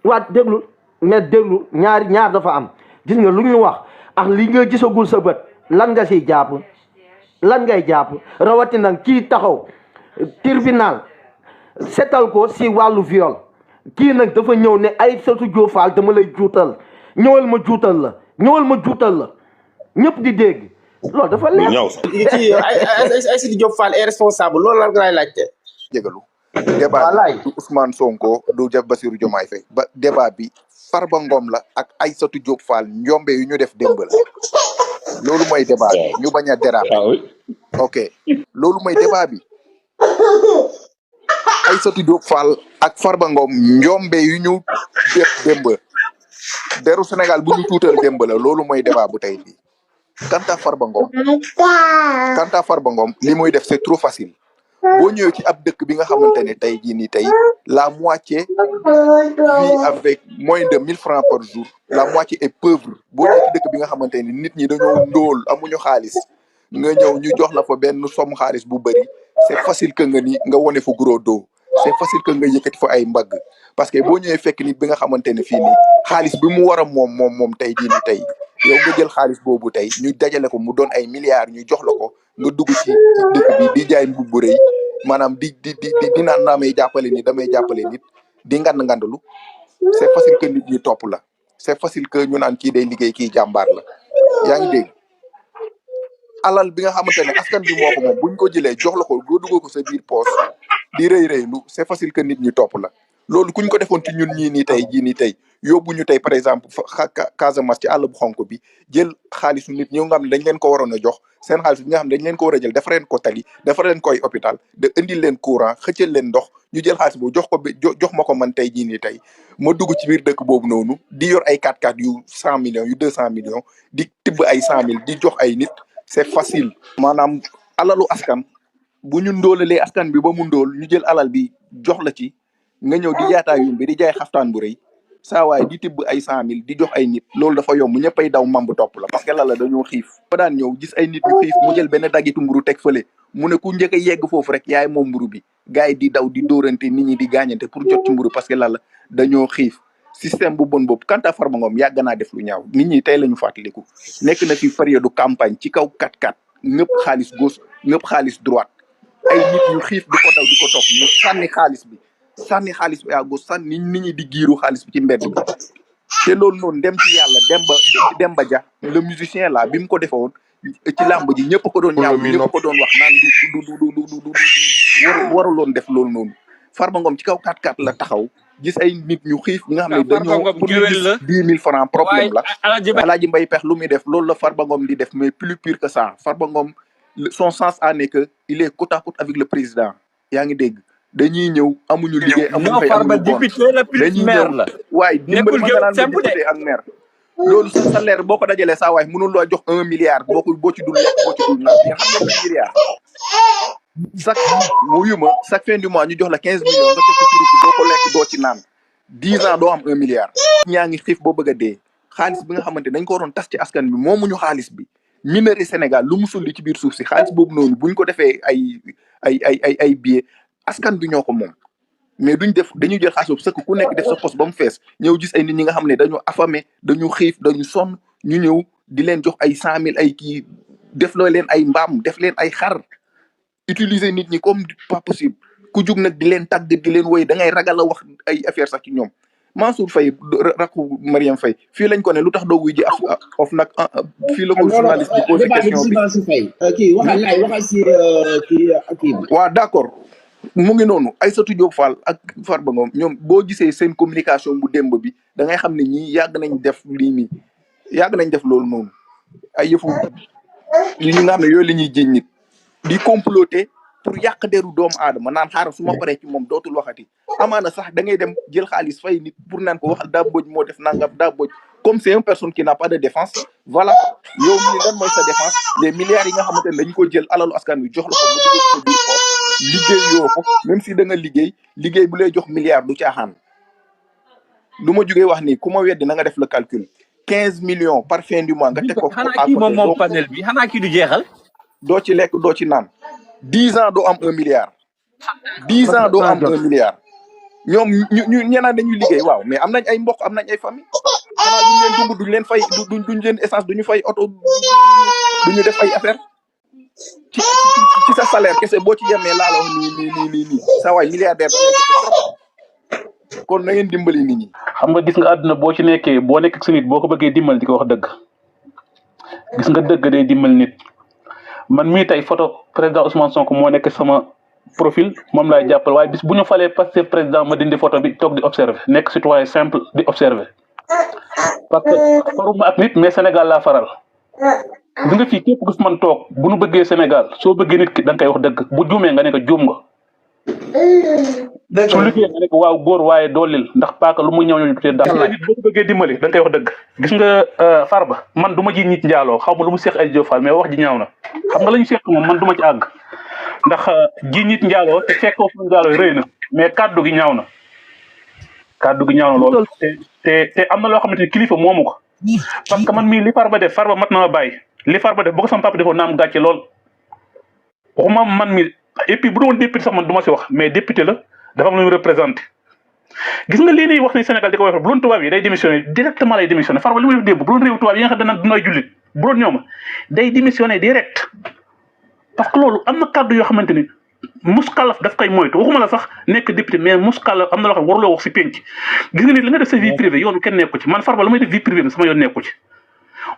waat déglu mais déglu ñaar dafa am gis nga lu ñu wax ak li nga gisagul sa bët lan nga siy jàpp lan ngay jàpp rawatina kii taxaw tribunal setal ko si wàllu viol kii nag dafa ñëw ne Aissatou Diop Fall dama lay juutal ñëwal ma juutal la ñëpp di dégg loolu dafa leer. ci Aissatou Diop Fall est responsable loolu la ngay laajte. jégalu débat du Ousmane Sonko du def Bassirou Diomaye Faye ba débat bi Farba Ngom la ak Aissatou Diop Fall njombe yu ñu def démb la loolu mooy débat bi ñu bañ a déraper ok loolu mooy débat bi Aissatou Diop Fall ak Farba Ngom njombe yu ñu def démb deru Sénégal bu ñu tuutal démb la loolu mooy débat bu tey bi quant à Farba Ngom li muy def c'est trop facile boo ñëwee ci ab dëkk bi nga xamante ne tey jii nii tey la moitié vit avec moins de 1000 francs par jour la moitié est pauvre boo ñëwee ci dëkk bi nga xamante ne nit ñi dañoo ndóol amuñu xaalis nga ñëw ñu jox la fa benn somme xaalis bu bëri c'est facile que nga wone fa gros dos c'est facile que nga yëkkati fa ay mbagg parce que boo ñëwee fekk nit bi nga xamante ne fii nii xaalis bi mu war a moom tey jii nii tey yow nga jël xaalis boobu tey ñu dajale ko mu doon ay milliards ñu jox la ko nga dugg ci dëkk bi di jaay mbubb bu rëy maanaam di naan damay jàppale nit di ngandalu c'est facile que nit ñi topp la c'est facile que ñu naan kii day liggéey kii jàmbaar la yaa ngi dégg alal bi nga xamante ne askan bi moo ko moom buñ ko jëlee jox la ko boo duggoo ko sa biir poche di rëy c'est facile que nit ñi topp la loolu kuñ ko defoon ci ñun ñii nii tey jii nii tey yóbbu ñu tey par exemple Casamance ci àll bu xonk bi jël xaalisu nit ñi nga xam ne dañ leen ko waroon a jox seen xaalis bi nga xam ne dañ leen ko war a jël dafa leen ko tali dafa leen koy hôpital de indil leen courant xëccal leen ndox ñu jël xaalis boobu jox ma ko man tey jii nii tey ma dugg ci biir dëkk boobu noonu di yor ay 4x4 yu 100 millions yu 200 millions di tibb ay 100 000 di jox ay nit c'est facile maanaam alalu askan bu ñu ndóolalee askan bi ba mu ndóol ñu jël alal bi jox la ci nga ñëw di jaataa yum bi di jaay xaftaan bu rëy saa waay di tibb ay 100 000 di jox ay nit loolu dafa yomb ñëppay daw mamb topp la parce que la dañoo xiif fa daan ñëw gis ay nit ñu xiif mu jël benn daggitu mburu teg fële mu ne ku njëkk a yegg foofu rek yaay moom mburu bi gars yi di daw di dóorante nit ñi di gaañante pour jot ci mburu parce que la dañoo xiif système bu bon boobu quant à Farba Ngom yàgg naa def lu ñaaw nit ñi tey la ñu fàttaliku nekk na fi période campagne ci kaw 4x4 ñëpp xaalis gauche ñëpp xaalis droite ay nit ñu xiif di ko daw di ko topp ñu sànni xaalis bi à gauche sànni nit ñi di giiru xaalis bi ci mbedd bi te loolu noonu dem ci yàlla Demba Dia le musicien là bi mu ko defewoon ci làmb ji ñëpp ko doon ñaaw ñëpp ko doon wax naan du waruloon def loolu noonu Farba Ngom ci kaw 4x4 la taxaw gis ay nit ñu xiif ñi nga xam ne dañoo pour ñu gis 10 000 francs problème la Alaaji Mbay Pex lu muy def loolu la Farba Ngom di def mais plus pire que ça Farba Ngom son sens à n'est que il est côte à côte avec le président yaa ngi dégg dañuy ñëw amuñu liggéey amuñu fay amuñu député la plus maire la waaye dimbali ma nga naan député ak maire loolu sa salaire boo ko dajalee saa waay mënul loo jox 1 milliard boo ci dul lekk boo ci dul naan nga xam ne 1 milliard chaque fin du mois ñu jox la 15 millions nga teg ko ci rukk doo ko lekk doo ci naan 10 ans doo am 1 milliard ñaa ngi xiif boo bëgg a dee xaalis bi nga xamante dañ ko waroon tas ci askan bi moomuñu xaalis bi minerai Sénégal lu mu sulli ci biir suuf si xaalis boobu noonu buñ ko defee ay billets askan bi ñoo ko moom mais dañuy jël xaalis boobu sëkk ku nekk def sa poste ba mu fees ñëw gis ay nit ñi nga xam ne dañoo affamé dañu xiif dañu sonn ñu ñëw di leen jox ay 100 000 ay kii def loo leen ay mbaam def leen ay xar utiliser nit ñi comme pas possible ku jug nag di leen tàgg di leen woy da ngay ragal a wax ay affaire sax ci ñoom Mansour Faye rakku Mariam Faye fii lañ ko ne lu tax doo wuy ji of nag fii la ko journaliste di posé question bi kii waxal si kii waaw d'accord mu ngi noonu Aissatou Diop Fall ak Farba Ngom ñoom boo gisee seen communication bu démb bi da ngay xam ne ñii yàgg nañ def lii nii yàgg nañ def loolu noonu ay yëfu li ñu nga xam ne yooyu la ñuy jiñ nit di comploter pour yàq deru doomu aadama naan xaaral su ma paree ci moom dootul waxati amaana sax da ngay dem jël xaalis fay nit pour naan ko waxal daa boj moo def nangam daa boj comme c'est une personne qui n'a pas de défense voilà yow mii lan mooy sa défense les milliards yi nga xamante ne dañu ko jël alalu askan wi jox la ko nga dugal ko sa biir poche liggéey yoo ko même si da nga liggéey bu lay jox milliard du caaxaan lu ma jugee wax ni ku ma weddi na nga def le calcul 15 millions par fin du mois nga teg ko xanaa kii moom panel bi xanaa kii du jeexal doo ci lekk doo ci naan 10 ans doo am 1 milliard 10 ans doo am 1 milliard ñoom ñu ñenaan dañuy liggéey waaw mais am nañ ay mbokk am nañ ay famille xanaa duñ leen dund duñ leen fay duñ leen essence duñu fay oto duñu def ay affaire ci sa salaire kese boo ci yemee laa la wax nii saa waay milliardaire da ngay jafe trop kon na ngeen dimbali nit ñi. xam nga gis nga àdduna boo ci nekkee boo nekk ak sa nit boo ko bëggee dimbali di ko wax dëgg gis nga dëgg day dimbali nit man mii tey photo président Ousmane Sonko moo nekk sama profil moom laay jàppal waaye bis bu ñu falee Pastef président ma dindi photo bi toog di observer nekk citoyen simple di observer parce que faruma ak nit mais Sénégal laa faral gis nga fii képp ku fi man toog bu nu bëggee Sénégal soo bëggee nit ki da nga koy wax dëgg bu juumee nga ne ko juum nga. su liggéey nga ne ko waaw góor waaye doolil ndax paaka lu mu ñëw ñu te daal nit boo ko bëggee dimbali da nga koy wax dëgg gis nga farba man du ma ji nit njaaloo xaw ma lu mu seex ay Diop Fall mais wax ji ñaaw na xam nga la ñu seq moom man du ma ci àgg ndax ji nit njaaloo te fekkoo fu njaaloo rëy na mais kàddu gi ñaaw na lool te am na loo xamante ni kilifa moomu ko parce que man mii li farba def farba mat na ma bàyyi li farba def boo ko sama papa defoon naam gàcce lool waxuma man mi et puis bu doon député sax man du ma si wax mais député la dafa am lu ñu représenté gis nga lii nii wax ni Sénégal di ko wax bu doon tubaab yi day démissionné directement lay démissionné farba li muy def démb bu doon réew tubaab yi nga xam ne dina ay jullit bu doon ñooma day démissionné direct parce que loolu am na kàddu yoo xamante ni muskalaf daf koy moytu waxuma la sax nekk député mais muskalaf am na loo xam waruloo wax si penc gis nga nit li nga def sa vie privée yoonu kenn nekku ci man farba lu may def vie privée bi sama yoon nekku ci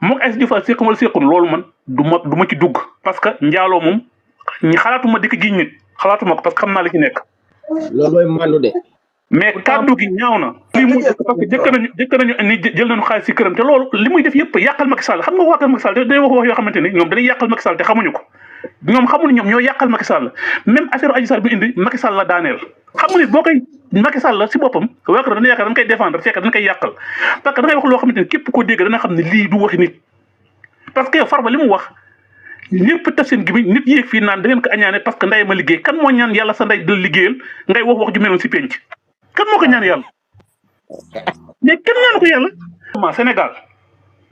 moog Aissatou Diop séq wala séqun loolu man du ma ci dugg parce que njaaloo moom ñi xalaatuma dikk gi nit xalaatuma ko parce que xam naa li ci nekk loolu mooy mandu de mais kàddu gi ñaaw na lii muy def parce que jëkk nañu ni jël nañu xaalis si këram te loolu li muy def yëpp yàqal Macky Sall xam nga waa kër Macky Sall day wax yoo xamante ni ñoom dañuy yàqal Macky Sall te xamuñu ko ñoom xamuñu ñoom ñoo yàqal Macky Sall même affaire Adji Sarr bi indi Macky Sall la daaneel xam nga ni boo koy Macky Sall la si boppam waa kër dana yaakaar dañ koy défendre fekk dañ koy yàqal parce que da ngay wax loo xamante ni képp koo dégg dana xam ne lii du waxi nit parce que farba li mu wax ñëpp taf seen gimiñ nit yéeg fii naan da ngeen ko añaane parce que nday ma liggéey kan moo ñaan yàlla sa nday dina liggéeyal ngay wax ju meloon si penc kan moo ko ñaan yàlla mais kenn ñaanu ko yàlla Sénégal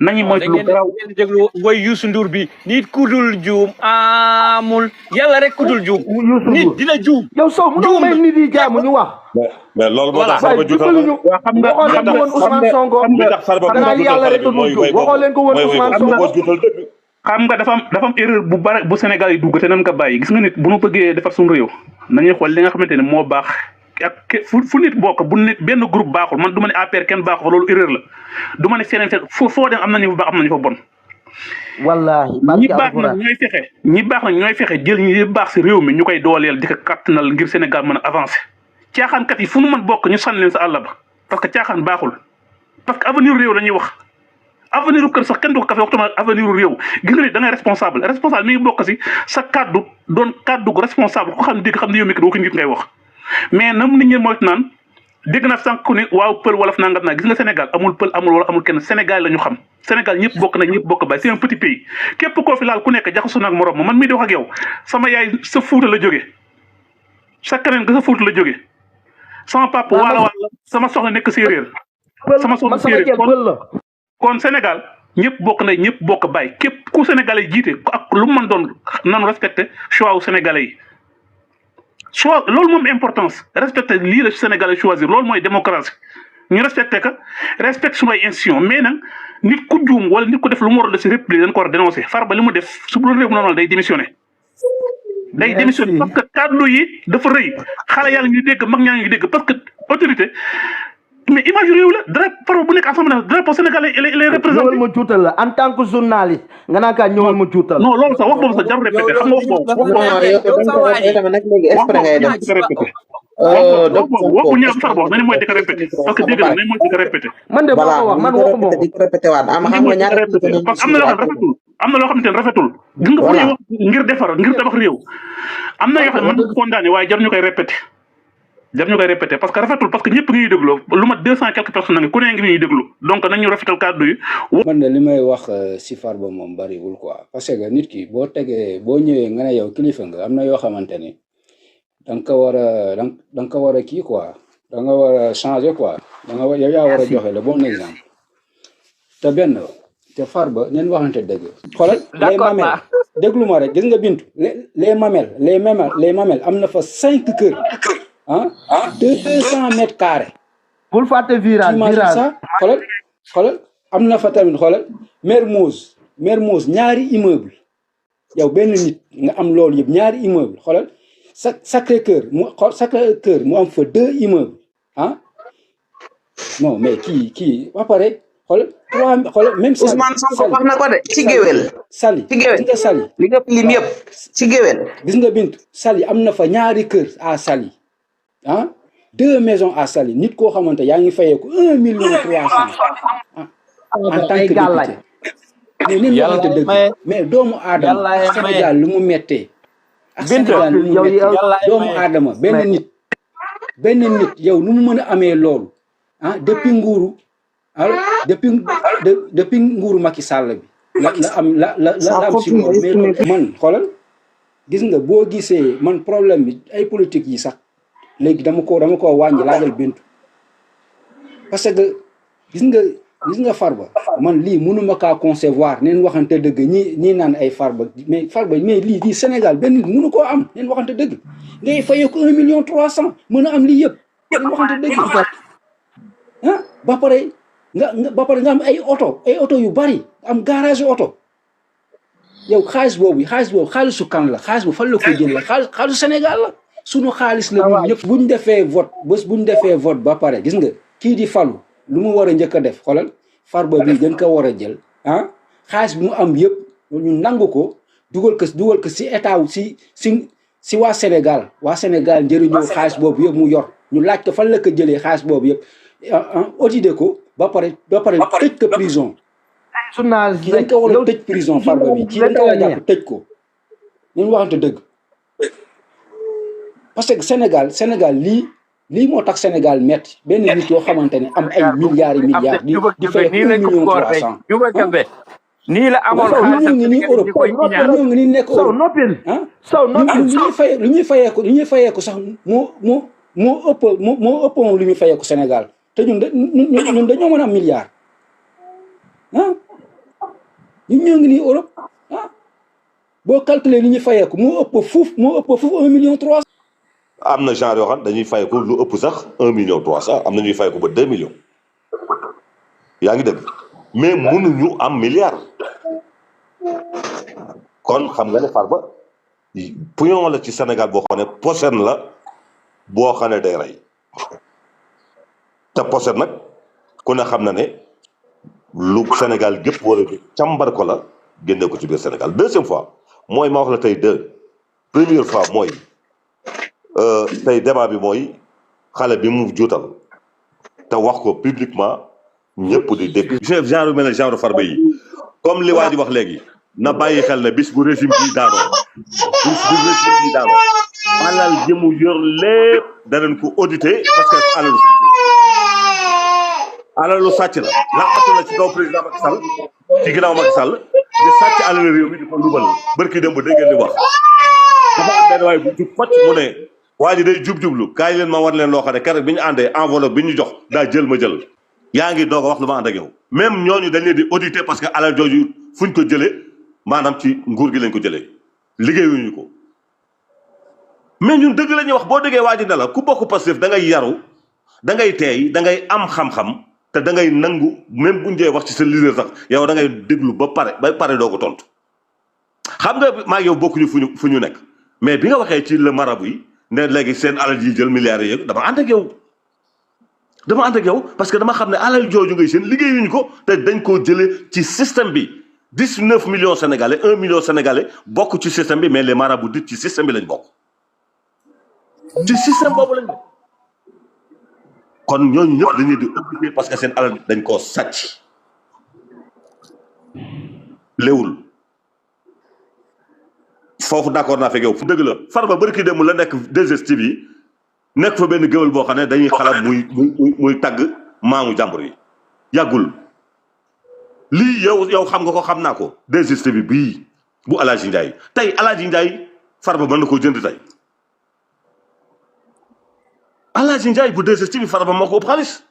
nañu moytu lu garaaw déglu woy Youssou Ndour bi nit ku dul juum amul yàlla rek ku dul juum nit dina juum yow Sow mu doon may nit yi jaamu ñu wax mais loolu moo tax Farba juutal la xam nga waxoo leen ko woon Ousmane Sonko xanaa yàlla rek dul juum waxoo leen ko woon Ousmane Sonko xam nga dafa am erreur bu bare bu Sénégal yi dugg te nan ko bàyyi gis nga nit bu nu bëggee defar suñu réew nañuy xool li nga xamante ne moo baax ak fu nit bokk bu nit benn groupe baaxul man du ma ne APR kenn baaxul loolu erreur la du ma ne feneen foo dem am nañu fa baax am nañu fa bon. wallaahi ñi baax nag ñooy fexe jël ñi baax si réew mi ñu koy dooleel di ko kattanal ngir Sénégal mën a avancer caaxaankat yi fu nu mën bokk ñu sànni leen sa àll ba parce que caaxaan baaxul parce que avenir réew la ñuy wax. avenir u kër sax kenn du ko kafe waxtuma avenir u réew gis nga ni da ngay responsable mi ngi bokk si sa kaddu doon kaddu gu responsable ko xam ne dégg xam ne yow mi kat waxi nit ngay wax mais nam nit ñi moytu naan dégg naa sànq ku ne waaw pël wala nangam naa gis nga Sénégal amul pël amul wala amul kenn Sénégal la ñu xam Sénégal ñëpp bokk na ñëpp bokk bay c'est un petit pays képp koo fi laal ku nekk jaxasoo na ak morom man mii di wax ak yow sama yaay sa Fuuta la jóge sa keneen nga sa Fuuta la jóge sama papa wala sama soxna nekk séeréer sama soxna séeréer kon Sénégal ñëpp bokk na ñëpp bokk bàyyi képp ku sénégalais jiite ak lu mu mën doon nanu respecté choix wu sénégalais yi choix loolu moom importance respecté lii la sénégalais choisir loolu mooy démocratie ñu respecté que respecté suñu ay institution mais nag nit ku juum wala nit ku def lu mu war a def si république dañ ko war a dénoncé Farba li mu def su bu réew normal day démissionné parce que kàddu yi dafa rëy xale yaa ngi dégg mag ñaa ngi dégg parce que autorité mais image réew la dara Farba bu nekk assemblée drapeau sénégalais lay représenté. ñëwal ma juutal la en tant que journaliste nga naan kaa ñëwal ma juutal. non loolu sax wax boobu sax jarul répété xam nga wax boobu. waxu ñaar sax wax nañu mooy di ko répété parce que dégg na nañu mooy di ko répété. man de boo ko wax man waxuma ko. parce que am na loo xam ne rafetul am na loo xamante ne rafetul. gis nga bu ñuy wax ngir defar ngir tabax réew am na yoo xam ne man condamné waaye jar ñu koy répété. parce que rafetul parce que ñëpp ngi ñuy déglu lu mat 200 quelques personnes ngi ku ne ngi ñuy déglu donc nañu rafetal kàddu yi. man de li may wax si Farba moom bariwul quoi parce que nit ki boo ñëwee nga ne yow kilifa nga am na yoo xamante ni da nga ko war a kii quoi da nga war a changer quoi yow yaa war a joxe le bon exemple te Farba neen waxante dëgg. xoolal les mamelles déglu ma rek gis nga Bintu les mamelles am na fa 5 kër. ah 200 mètres carrés. bul fàtte virage T'imagines virage ça xoolal am na fa tamit xoolal Mermoz ñaari immeuble yow benn nit nga am loolu yëpp ñaari immeuble xoolal Sacré-Cœur mu am fa 2 immeubles ah non mais kii ba pare xoolal même Saly Ousmane Sonko wax na ko de ci géwél Saly ci géwél gis nga Saly li nga lim yëpp ci géwél gis nga Bintu Saly am na fa ñaari kër à Saly ah 2 maisons à Saly nit koo xamante yaa ngi fayeeku 1,3 million en tant ay que gàllaaj député mais nen waxante dëgg mais doomu aadama ak Sénégal lu mu mettee ak Sénégal lu mu mettee doomu aadama benn nit yow nu mu mën a amee loolu ah depuis nguuru Macky Sall bi la am si loolu mais man xoolal gis nga boo gisee man problème bi ay politique yi sax léegi dama ko wàññi laajal Bintu parce que gis nga farba man lii mënuma kaa concevoir neen waxante dëgg ñi naan ay farba mais lii Sénégal benn nit mënu koo am neen waxante dëgg ngay fayee ko 1,3 million mën a am lii yëpp neen waxante dëgg ah ba pare nga am ay oto yu bari am garage oto yow xaalis boobu xaalisu kan la xaalis bu fan la ko jëlee xaalisu Sénégal la sunu xaalis la ñun ñëpp buñ defee vote ba pare gis nga kii di falu lu mu war a njëkk a def xoolal farba bi gën ko war a jël ah xaalis bi mu am yëpp ñu nangu ko dugal ko si état wu si waa Sénégal njëriñoo xaalis boobu yëpp mu yor ñu laaj ko fan la ko jëlee xaalis boobu yëpp audité ko ba pare tëj ko prison kii dañ ko war a tëj prison farba bi kii dañ ko war a jàpp tëj ko nañ waxante dëgg parce que Sénégal lii moo tax Sénégal metti benn nit yoo xamante ne am ay milliards di fay 1,3 million nii la amoon xaalis ñoo ngi nii Europe ñoo ngi nii nekk Europe lu ñuy fayeeku sax moo ëpp moom lu ñuy fayeeku Sénégal te ñun dañoo mën a am milliards ñoo ngi nii Europe boo calculer li ñuy fayeeku moo ëpp fuuf 1,3 million. am na genre yoo xam dañuy fayeku lu ëpp sax 1,3 million am na ñuy fayeku ba 2 millions yaa ngi dëgg mais mënuñu am milliard kon xam nga ne farba puyon la ci Sénégal boo xam ne posen la boo xam ne day rey te posen nag ku ne xam na ne lu Sénégal gépp war a càmbar ko la génne ko ci biir Sénégal deuxième fois mooy ma wax la tey première fois mooy tey débat bi mooy xale bi mu juutal te wax ko publiquement ñëpp di dégg genre yu mel ne genre farba yi comme li waa di wax léegi na bàyyi xel ne bis bu régime bi daanoo alal ji mu yor lépp danañ ko audité parce que alalu sàcc la laqatu la ci kaw président Macky Sall ci ginnaaw Macky Sall di sàcc alal réew mi di ko lubal bërki dem ba dégg ngeen di wax dafa am benn waaye bu ci focc mu ne waa ji day jub-jublu kaay leen ma war leen loo xam ne keroog bi ñu àndee enveloppe bi ñu jox daa jël ma jël yaa ngi doog a wax lu ma ànd ak yow même ñooñu dañ leen di audité parce que alal jooju fuñ ko jëlee maanaam ci nguur gi lañ ko jëlee liggéeyuñu ko mais ñun dëgg la ñuy wax boo déggee waa ji ne la ku bokk Pastef da ngay yaru da ngay teey da ngay am xam-xam te da ngay nangu même buñ dee wax ci sa leader sax yow da ngay déglu ba pare doo ko tontu xam nga maa ngi yow bokkuñu fu ñu nekk mais bi nga waxee ci le marabout yi ne léegi seen alal yi jël milliards yi dama ànd ak yow parce que dama xam ne alal jooju ngay seen liggéeyuñu ko te dañ koo jëlee ci système bi 19 millions sénégalais 1 million sénégalais bokk ci système bi mais les marabouts dit ci système bi lañ bokk ci système boobu lañ bokk kon ñooñu ñëpp dañuy di occupé parce que seen alal dañ koo sàcc léwul foofu d'accord naa fekk yow fu dëgg la farba bari ki dem la nekk 2STV yi nekk fa benn géwél boo xam ne dañuy xalaat muy tagg maamu jàmbur yi yàggul lii yow xam nga ko xam naa ko 2STV bii bu Alaaji Njaay tey Alaaji Njaay farba mën na koo jënd tey Alaaji Njaay bu 2STV farba moo ko ëpp xaalis